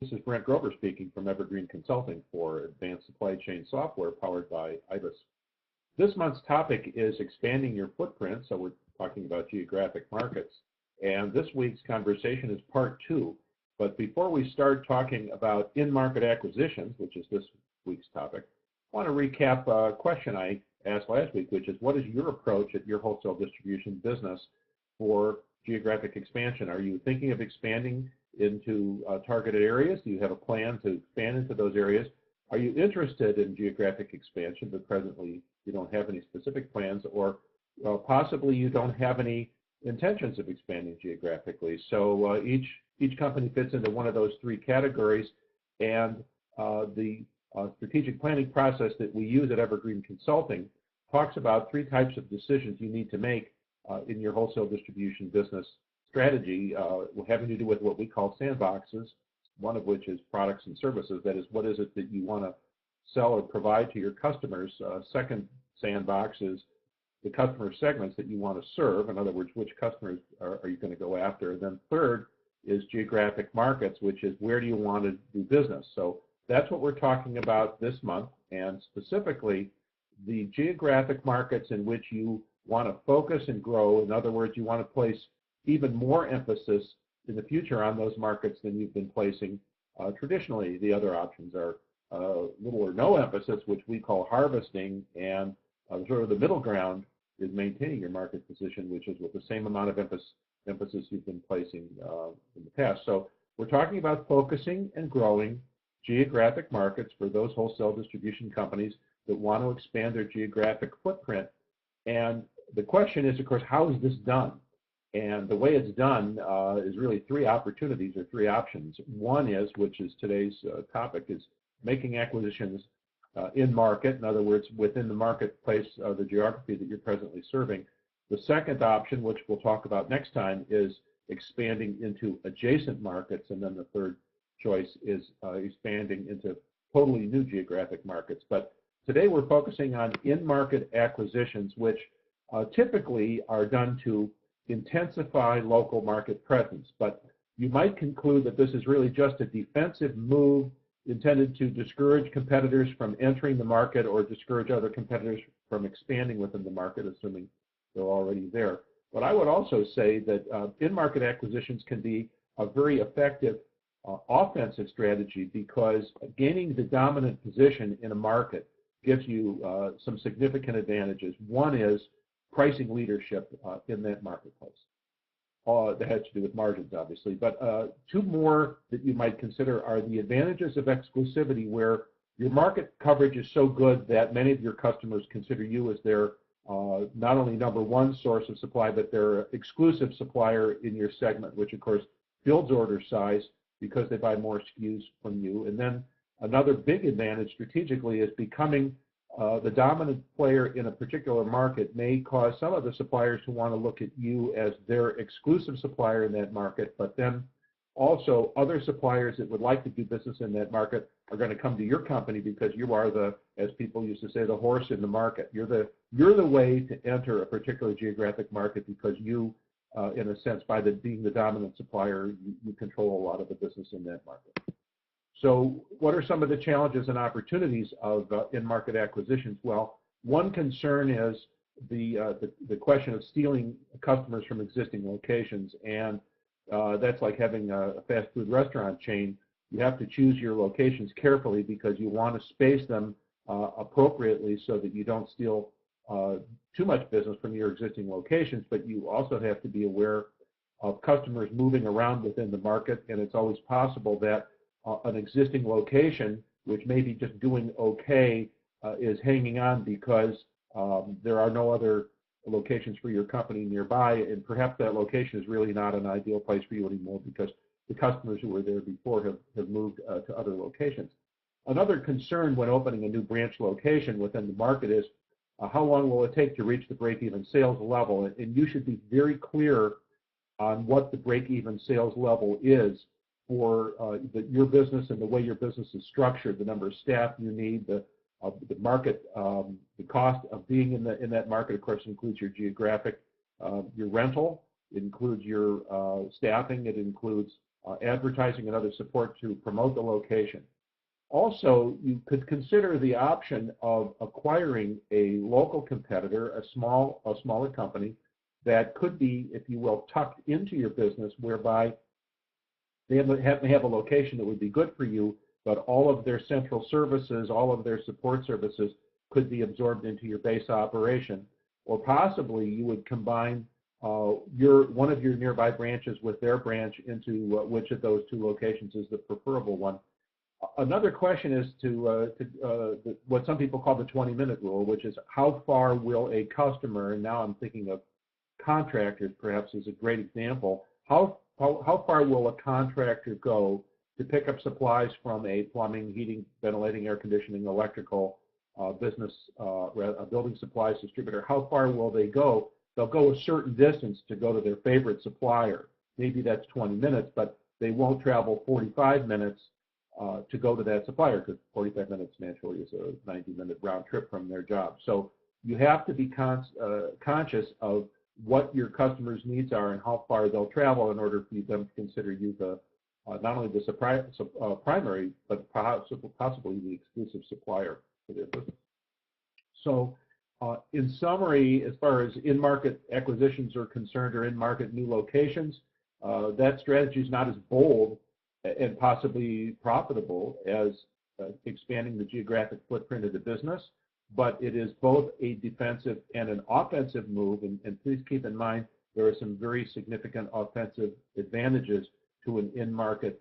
This is Brent Grover speaking from Evergreen Consulting for advanced supply chain software powered by IBIS. This month's topic is expanding your footprint, so we're talking about geographic markets. And this week's conversation is part 2. But before we start talking about in-market acquisitions, which is this week's topic, I want to recap a question I asked last week, which is what is your approach at your wholesale distribution business for geographic expansion? Are you thinking of expanding into targeted areas? Do you have a plan to expand into those areas? Are you interested in geographic expansion, but presently you don't have any specific plans, or possibly you don't have any intentions of expanding geographically? So each company fits into one of those 3 categories, and the strategic planning process that we use at Evergreen Consulting talks about 3 types of decisions you need to make in your wholesale distribution business strategy, having to do with what we call sandboxes, one of which is products and services. That is, what is it that you want to sell or provide to your customers? Second sandbox is the customer segments that you want to serve. In other words, which customers are you going to go after? And then third is geographic markets, which is where do you want to do business? So that's what we're talking about this month, and specifically the geographic markets in which you want to focus and grow. In other words, you want to place even more emphasis in the future on those markets than you've been placing traditionally. The other options are little or no emphasis, which we call harvesting, and sort of the middle ground is maintaining your market position, which is with the same amount of emphasis you've been placing in the past. So we're talking about focusing and growing geographic markets for those wholesale distribution companies that want to expand their geographic footprint. And the question is, of course, how is this done? And the way it's done is really 3 opportunities or 3 options. One is, which is today's topic, is making acquisitions in market. In other words, within the marketplace, the geography that you're presently serving. The second option, which we'll talk about next time, is expanding into adjacent markets. And then the third choice is expanding into totally new geographic markets. But today we're focusing on in-market acquisitions, which typically are done to intensify local market presence. But you might conclude that this is really just a defensive move intended to discourage competitors from entering the market or discourage other competitors from expanding within the market, assuming they're already there. But I would also say that in-market acquisitions can be a very effective offensive strategy, because gaining the dominant position in a market gives you some significant advantages. One is pricing leadership in that marketplace. That has to do with margins, obviously. But 2 more that you might consider are the advantages of exclusivity, where your market coverage is so good that many of your customers consider you as their not only number 1 source of supply, but their exclusive supplier in your segment, which of course builds order size because they buy more SKUs from you. And then another big advantage strategically is becoming the dominant player in a particular market may cause some of the suppliers to want to look at you as their exclusive supplier in that market, but then also other suppliers that would like to do business in that market are going to come to your company because you are the, as people used to say, the horse in the market. You're the way to enter a particular geographic market, because you, in a sense, by being the dominant supplier, you control a lot of the business in that market. So what are some of the challenges and opportunities of in-market acquisitions? Well, one concern is the question of stealing customers from existing locations, and that's like having a fast food restaurant chain. You have to choose your locations carefully because you want to space them appropriately so that you don't steal too much business from your existing locations, but you also have to be aware of customers moving around within the market, and it's always possible that an existing location, which may be just doing okay, is hanging on because there are no other locations for your company nearby, and perhaps that location is really not an ideal place for you anymore because the customers who were there before have moved to other locations. Another concern when opening a new branch location within the market is how long will it take to reach the break-even sales level, and you should be very clear on what the break-even sales level is for your business and the way your business is structured, the number of staff you need, the market, the cost of being in that market, of course, includes your geographic, your rental, it includes your staffing, it includes advertising and other support to promote the location. Also, you could consider the option of acquiring a local competitor, a smaller company that could be, if you will, tucked into your business, whereby they have a location that would be good for you, but all of their central services, all of their support services could be absorbed into your base operation. Or possibly you would combine one of your nearby branches with their branch into which of those two locations is the preferable one. Another question is what some people call the 20-minute rule, which is how far will a customer, and now I'm thinking of contractors perhaps as a great example, how far will a contractor go to pick up supplies from a plumbing, heating, ventilating, air conditioning, electrical business, a building supplies distributor? How far will they go? They'll go a certain distance to go to their favorite supplier. Maybe that's 20 minutes, but they won't travel 45 minutes to go to that supplier, because 45 minutes naturally is a 90-minute round trip from their job. So you have to be conscious of what your customers' needs are and how far they'll travel in order for them to consider you the not only the primary, but possibly the exclusive supplier for their business. So in summary, as far as in-market acquisitions are concerned, or in-market new locations, that strategy is not as bold and possibly profitable as expanding the geographic footprint of the business, but it is both a defensive and an offensive move, and please keep in mind there are some very significant offensive advantages to an in-market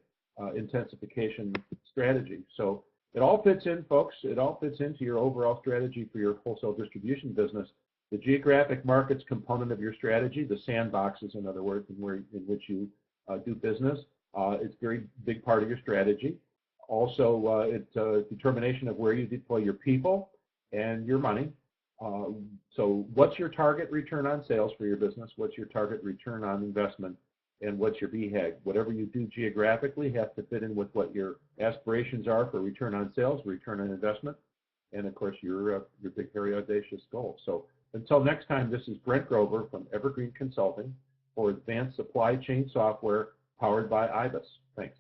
intensification strategy. So it all fits in, folks. It all fits into your overall strategy for your wholesale distribution business. The geographic markets component of your strategy, the sandboxes, in other words, in which you do business, it's a very big part of your strategy. Also, it's a determination of where you deploy your people and your money. So what's your target return on sales for your business? What's your target return on investment? And what's your BHAG? Whatever you do geographically has to fit in with what your aspirations are for return on sales, return on investment, and of course your big, very audacious goal. So until next time, this is Brent Grover from Evergreen Consulting for advanced supply chain software powered by IBIS. Thanks.